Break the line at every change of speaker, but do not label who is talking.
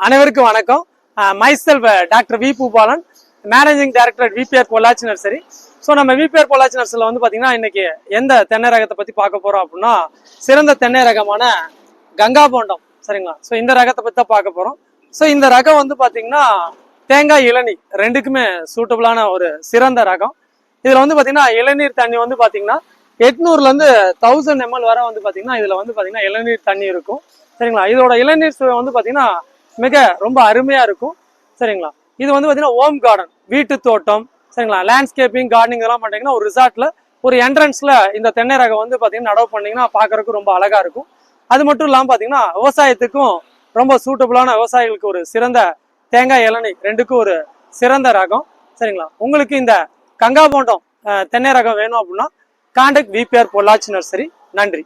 அனைவருக்கும் வணக்கம். Myself doctor V Boopalan, managing director VPR Pollachi nursery. So நம்ம விபிஆர் பொள்ளாச்சி நர்சரியில் வந்து பார்த்தீங்கன்னா இன்னைக்கு எந்த தென்னை ரகத்தை பற்றி பார்க்க போகிறோம் அப்படின்னா, சிறந்த தென்னை ரகமான கங்கா போண்டம், சரிங்களா? ஸோ இந்த ரகத்தை பற்றி தான் பார்க்க போகிறோம். ஸோ இந்த ரகம் வந்து பார்த்தீங்கன்னா தேங்காய் இளநீ ரெண்டுக்குமே சூட்டபுளான ஒரு சிறந்த ரகம். இதில் வந்து பார்த்தீங்கன்னா இளநீர் தண்ணி வந்து பார்த்தீங்கன்னா 800லேருந்து 1000 ml வரை வந்து பார்த்தீங்கன்னா இதில் வந்து பார்த்தீங்கன்னா இளநீர் தண்ணி இருக்கும், சரிங்களா? இதோட இளநீர் சுவை வந்து பார்த்தீங்கன்னா மிக ரொம்ப அருமையாக இருக்கும், சரிங்களா? இது வந்து பார்த்தீங்கன்னா ஹோம் கார்டன், வீட்டு தோட்டம், சரிங்களா? லேண்ட்ஸ்கேப்பிங் கார்டனிங் இதெல்லாம் பண்ணிங்கன்னா ஒரு ரிசார்ட்ல ஒரு என்ட்ரன்ஸ்ல இந்த தென்னை ரகம் வந்து பார்த்தீங்கன்னா நடவு பண்ணீங்கன்னா பார்க்கறதுக்கு ரொம்ப அழகா இருக்கும். அது மட்டும் இல்லாமல் பார்த்தீங்கன்னா விவசாயத்துக்கும் ரொம்ப சூட்டபுளான, விவசாயிகளுக்கு ஒரு சிறந்த தேங்காய் இளநீ ரெண்டுக்கும் ஒரு சிறந்த ரகம், சரிங்களா? உங்களுக்கு இந்த கங்கா போண்டம் தென்னை ரகம் வேணும் அப்படின்னா கான்டாக்ட் விபிஆர் பொள்ளாச்சி நர்சரி. நன்றி.